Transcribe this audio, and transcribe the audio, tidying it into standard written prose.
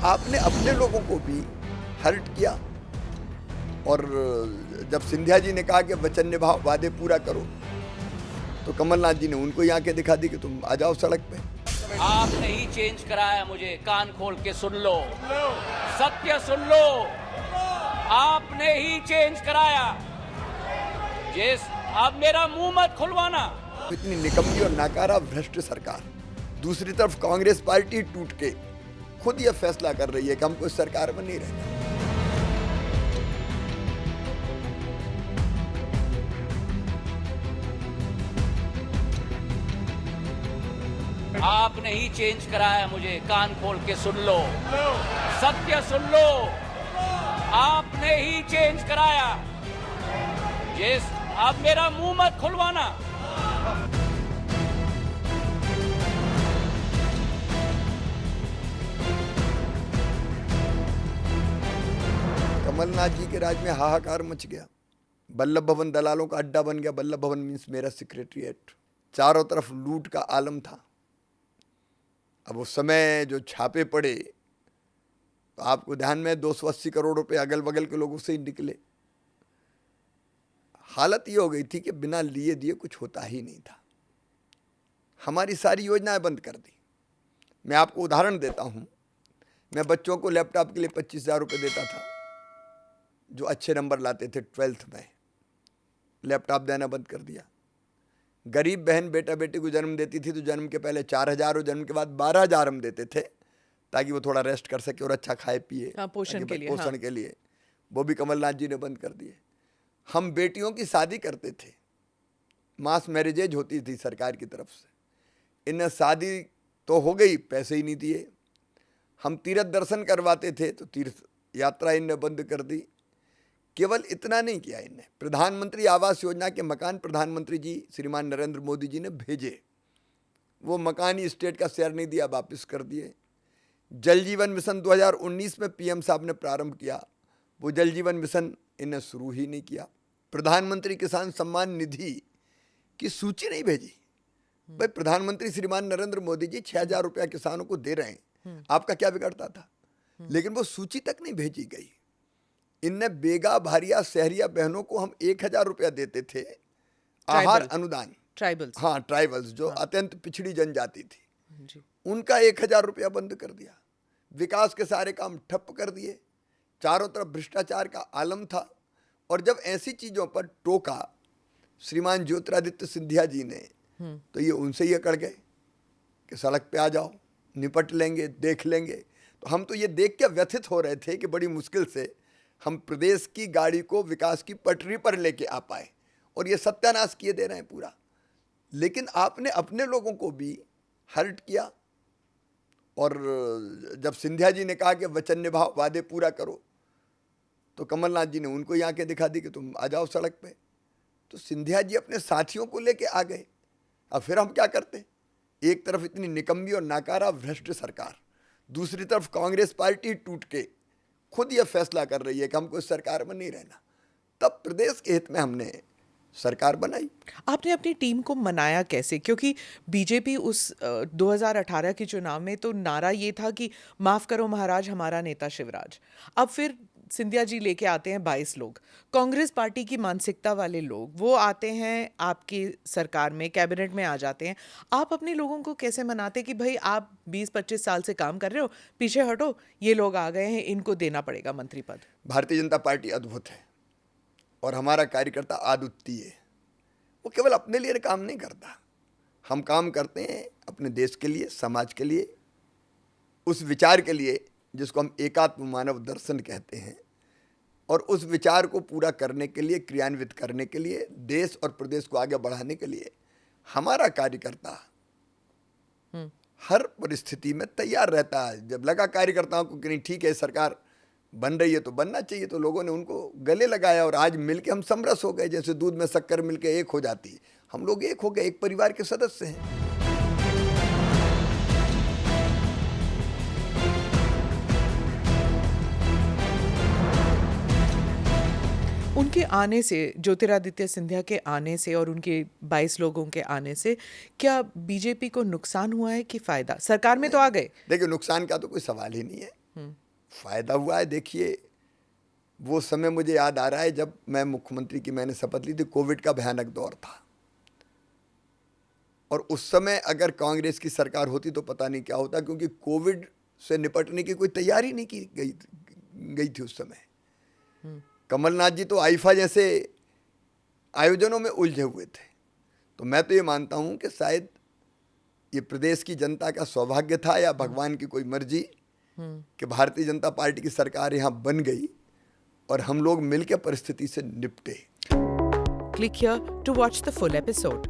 आपने अपने लोगों को भी हर्ट किया। और जब सिंधिया जी ने कहा कि वचन निभाओ, वादे पूरा करो, तो कमलनाथ जी ने उनको ही आंखें दिखा दी कि तुम आ जाओ सड़क पे। आपने ही चेंज कराया मुझे, कान खोल के सुन लो, सत्य सुन लो, आपने ही चेंज कराया। जिस अब मेरा मुंह मत खुलवाना। इतनी निकम्मी और नाकारा भ्रष्ट सरकार, दूसरी तरफ कांग्रेस पार्टी टूट के खुद यह फैसला कर रही है कि हमको इस सरकार में नहीं रहना। आपने ही चेंज कराया मुझे, कान खोल के सुन लो, सत्य सुन लो, आपने ही चेंज कराया। जिस अब मेरा मुंह मत खुलवाना। कमलनाथ जी के राज में हाहाकार मच गया। बल्लभ भवन दलालों का अड्डा बन गया। बल्लभ भवन मीन्स मेरा सेक्रेटरिएट। चारों तरफ लूट का आलम था। अब उस समय जो छापे पड़े तो आपको ध्यान में 280 करोड़ रुपए अगल बगल के लोगों से ही निकले। हालत ये हो गई थी कि बिना लिए दिए कुछ होता ही नहीं था। हमारी सारी योजनाएं बंद कर दी। मैं आपको उदाहरण देता हूं। मैं बच्चों को लैपटॉप के लिए 25,000 रुपये देता था, जो अच्छे नंबर लाते थे 12th में। लैपटॉप देना बंद कर दिया। गरीब बहन बेटा बेटी को जन्म देती थी तो जन्म के पहले 4,000 और जन्म के बाद 12,000 हम देते थे, ताकि वो थोड़ा रेस्ट कर सके और अच्छा खाए पिए। पोषण के लिए। पोषण के लिए वो भी कमलनाथ जी ने बंद कर दिए। हम बेटियों की शादी करते थे, मास मैरिजेज होती थी सरकार की तरफ से। इन्हें शादी तो हो गई, पैसे ही नहीं दिए। हम तीर्थ दर्शन करवाते थे तो तीर्थ यात्रा इन्हें बंद कर दी। केवल इतना नहीं किया इन्हें, प्रधानमंत्री आवास योजना के मकान प्रधानमंत्री जी श्रीमान नरेंद्र मोदी जी ने भेजे, वो मकान ही स्टेट का शेयर नहीं दिया, वापस कर दिए। जल जीवन मिशन 2019 में पीएम साहब ने प्रारंभ किया, वो जल जीवन मिशन इन्हें शुरू ही नहीं किया। प्रधानमंत्री किसान सम्मान निधि की सूची नहीं भेजी। भाई प्रधानमंत्री श्रीमान नरेंद्र मोदी जी 6,000 रुपया किसानों को दे रहे हैं, आपका क्या बिगड़ता था? लेकिन वो सूची तक नहीं भेजी गई। इनने बेगा भारिया शहरिया बहनों को हम 1,000 रुपया देते थे आहार अनुदान। ट्राइबल्स। हाँ, ट्राइबल्स जो अत्यंत पिछड़ी जनजाति थी जी। उनका 1,000 रुपया बंद कर दिया। विकास के सारे काम ठप कर दिए। चारों तरफ भ्रष्टाचार का आलम था। और जब ऐसी चीजों पर टोका श्रीमान ज्योतिरादित्य सिंधिया जी ने, तो ये उनसे ही अकड़ गए कि सड़क पे आ जाओ, निपट लेंगे, देख लेंगे। तो हम तो ये देख के व्यथित हो रहे थे कि बड़ी मुश्किल से हम प्रदेश की गाड़ी को विकास की पटरी पर लेके आ पाए, और ये सत्यानाश किए दे रहे हैं पूरा। लेकिन आपने अपने लोगों को भी हर्ट किया। और जब सिंधिया जी ने कहा कि वचन निभाओ, वादे पूरा करो, तो कमलनाथ जी ने उनको ही आंखें दिखा दी कि तुम आ जाओ सड़क पे। तो सिंधिया जी अपने साथियों को लेके आ गए। अब फिर हम क्या करते? एक तरफ इतनी निकम्मी और नाकारा भ्रष्ट सरकार, दूसरी तरफ कांग्रेस पार्टी टूट के खुद यह फैसला कर रही है कि हमको इस सरकार में नहीं रहना। तब प्रदेश के हित में हमने सरकार बनाई। आपने अपनी टीम को मनाया कैसे? क्योंकि बीजेपी उस 2018 के चुनाव में तो नारा ये था कि माफ करो महाराज हमारा नेता शिवराज। अब फिर सिंधिया जी लेके आते हैं 22 लोग, कांग्रेस पार्टी की मानसिकता वाले लोग, वो आते हैं आपकी सरकार में, कैबिनेट में आ जाते हैं। आप अपने लोगों को कैसे मनाते कि भाई आप 20-25 साल से काम कर रहे हो, पीछे हटो, ये लोग आ गए हैं, इनको देना पड़ेगा मंत्री पद? भारतीय जनता पार्टी अद्भुत है और हमारा कार्यकर्ता अद्वितीय है। वो केवल अपने लिए काम नहीं करता, हम काम करते हैं अपने देश के लिए, समाज के लिए, उस विचार के लिए जिसको हम एकात्म मानव दर्शन कहते हैं। और उस विचार को पूरा करने के लिए, क्रियान्वित करने के लिए, देश और प्रदेश को आगे बढ़ाने के लिए हमारा कार्यकर्ता हर परिस्थिति में तैयार रहता है। जब लगा कार्यकर्ताओं को कि नहीं ठीक है सरकार बन रही है तो बनना चाहिए, तो लोगों ने उनको गले लगाया और आज मिलके हम समरस हो गए। जैसे दूध में शक्कर मिलके एक हो जाती है, हम लोग एक हो गए, एक परिवार के सदस्य हैं। उनके आने से, ज्योतिरादित्य सिंधिया के आने से और उनके 22 लोगों के आने से क्या बीजेपी को नुकसान हुआ है कि फायदा? सरकार में तो आ गए। देखिए, नुकसान का तो कोई सवाल ही नहीं है। फायदा हुआ है। देखिए, वो समय मुझे याद आ रहा है जब मैं मुख्यमंत्री की मैंने शपथ ली थी, कोविड का भयानक दौर था, और उस समय अगर कांग्रेस की सरकार होती तो पता नहीं क्या होता, क्योंकि कोविड से निपटने की कोई तैयारी नहीं की गई थी उस समय। कमलनाथ जी तो आईफा जैसे आयोजनों में उलझे हुए थे। तो मैं तो ये मानता हूं कि शायद ये प्रदेश की जनता का सौभाग्य था या भगवान की कोई मर्जी कि भारतीय जनता पार्टी की सरकार यहाँ बन गई और हम लोग मिलकर परिस्थिति से निपटे। Click here to watch the full episode.